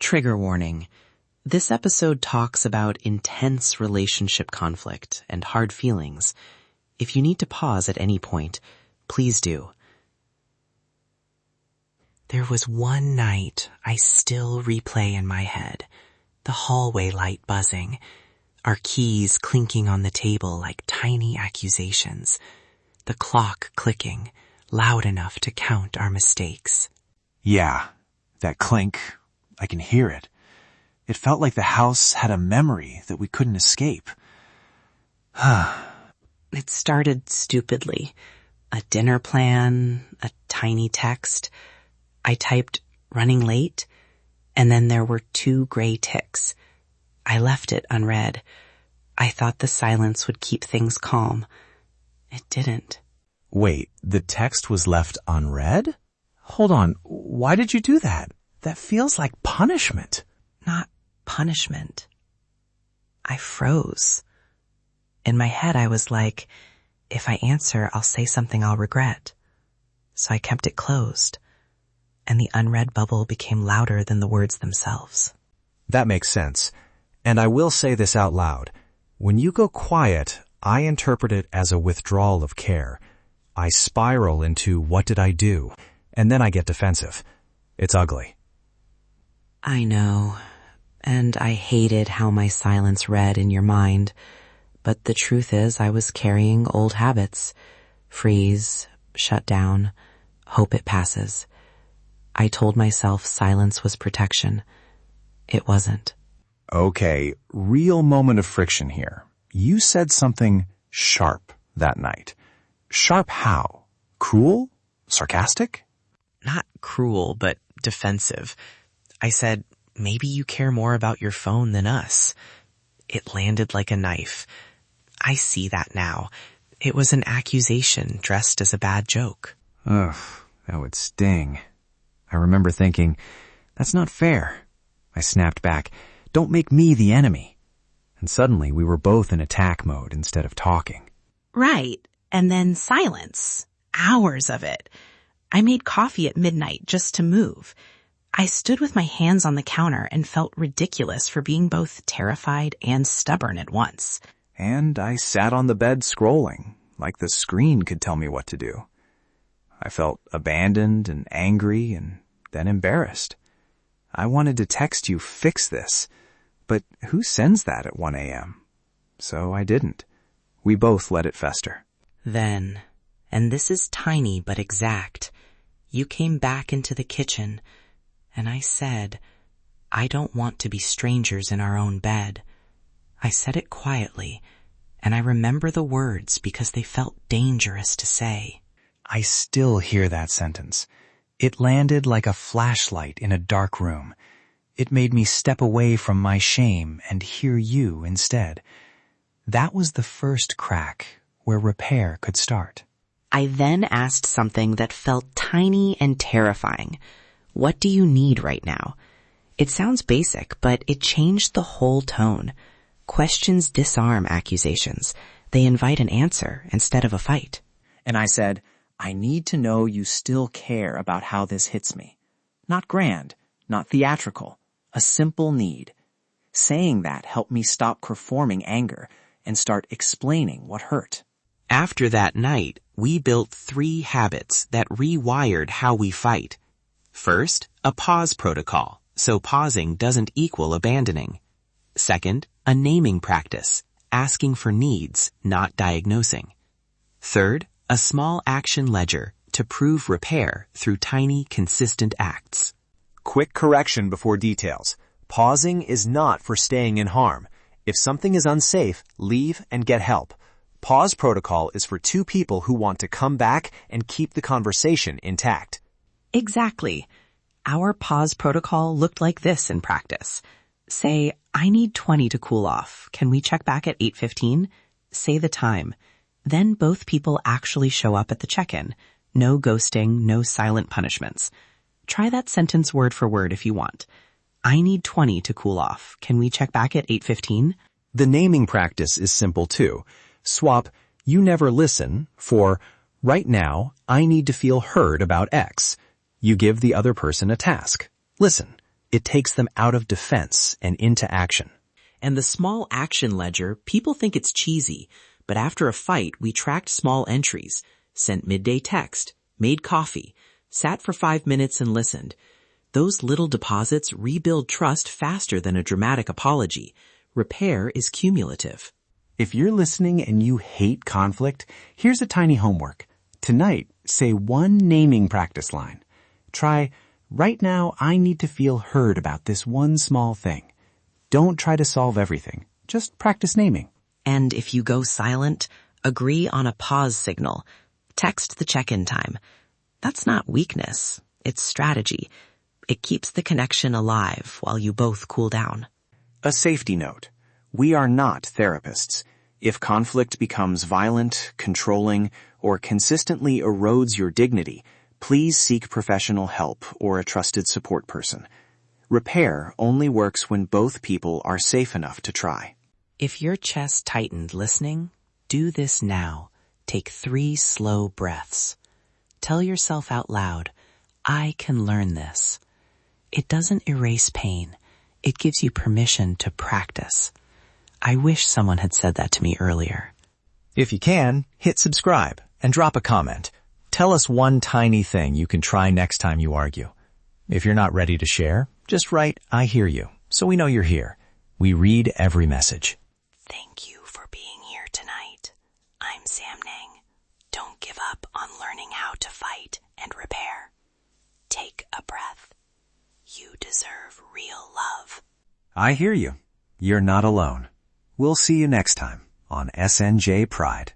Trigger warning. This episode talks about intense relationship conflict and hard feelings. If you need to pause at any point, please do. There was one night I still replay in my head. The hallway light buzzing. Our keys clinking on the table like tiny accusations. The clock clicking, loud enough to count our mistakes. Yeah, that clink, I can hear it. It felt like the house had a memory that we couldn't escape. It started stupidly. A dinner plan, a tiny text. I typed running late, and then there were 2 gray ticks. I left it unread. I thought the silence would keep things calm. It didn't. Wait, the text was left unread? Hold on, why did you do that? That feels like punishment. Not punishment. I froze. In my head, I was like, if I answer, I'll say something I'll regret. So I kept it closed, and the unread bubble became louder than the words themselves. That makes sense. And I will say this out loud. When you go quiet, I interpret it as a withdrawal of care. I spiral into what did I do, and then I get defensive. It's ugly. I know, and I hated how my silence read in your mind, but the truth is I was carrying old habits. Freeze, shut down, hope it passes. I told myself silence was protection. It wasn't. Okay, real moment of friction here. You said something sharp that night. Sharp how? Cruel? Sarcastic? Not cruel, but defensive. I said, maybe you care more about your phone than us. It landed like a knife. I see that now. It was an accusation dressed as a bad joke. Ugh, that would sting. I remember thinking, that's not fair. I snapped back, don't make me the enemy. And suddenly we were both in attack mode instead of talking. Right. And then silence. Hours of it. I made coffee at midnight just to move. I stood with my hands on the counter and felt ridiculous for being both terrified and stubborn at once. And I sat on the bed scrolling, like the screen could tell me what to do. I felt abandoned and angry and then embarrassed. I wanted to text you, fix this, but who sends that at 1 a.m.? So I didn't. We both let it fester. Then, and this is tiny but exact, you came back into the kitchen, and I said, I don't want to be strangers in our own bed. I said it quietly, and I remember the words because they felt dangerous to say. I still hear that sentence. It landed like a flashlight in a dark room. It made me step away from my shame and hear you instead. That was the first crack where repair could start. I then asked something that felt tiny and terrifying. What do you need right now? It sounds basic, but it changed the whole tone. Questions disarm accusations. They invite an answer instead of a fight. And I said, I need to know you still care about how this hits me. Not grand, not theatrical, a simple need. Saying that helped me stop performing anger and start explaining what hurt. After that night, we built 3 habits that rewired how we fight. First, a pause protocol, so pausing doesn't equal abandoning. Second, a naming practice, asking for needs, not diagnosing. Third, a small action ledger to prove repair through tiny, consistent acts. Quick correction before details. Pausing is not for staying in harm. If something is unsafe, leave and get help. Pause protocol is for 2 people who want to come back and keep the conversation intact. Exactly. Our pause protocol looked like this in practice. Say, I need 20 to cool off. Can we check back at 8:15? Say the time. Then both people actually show up at the check-in. No ghosting, no silent punishments. Try that sentence word for word if you want. I need 20 to cool off. Can we check back at 8:15? The naming practice is simple too. Swap, you never listen for, right now, I need to feel heard about X. You give the other person a task. Listen. It takes them out of defense and into action. And the small action ledger, people think it's cheesy, but after a fight, we tracked small entries, sent midday text, made coffee, sat for 5 minutes and listened. Those little deposits rebuild trust faster than a dramatic apology. Repair is cumulative. If you're listening and you hate conflict, here's a tiny homework. Tonight, say one naming practice line. Try, right now I need to feel heard about this one small thing. Don't try to solve everything. Just practice naming. And if you go silent, agree on a pause signal. Text the check-in time. That's not weakness. It's strategy. It keeps the connection alive while you both cool down. A safety note. We are not therapists. If conflict becomes violent, controlling, or consistently erodes your dignity, please seek professional help or a trusted support person. Repair only works when both people are safe enough to try. If your chest tightened listening, do this now. Take 3 slow breaths. Tell yourself out loud, I can learn this. It doesn't erase pain. It gives you permission to practice. I wish someone had said that to me earlier. If you can, hit subscribe and drop a comment. Tell us one tiny thing you can try next time you argue. If you're not ready to share, just write, I hear you, so we know you're here. We read every message. Thank you for being here tonight. I'm Samnang. Don't give up on learning how to fight and repair. Take a breath. You deserve real love. I hear you. You're not alone. We'll see you next time on SNJ Pride.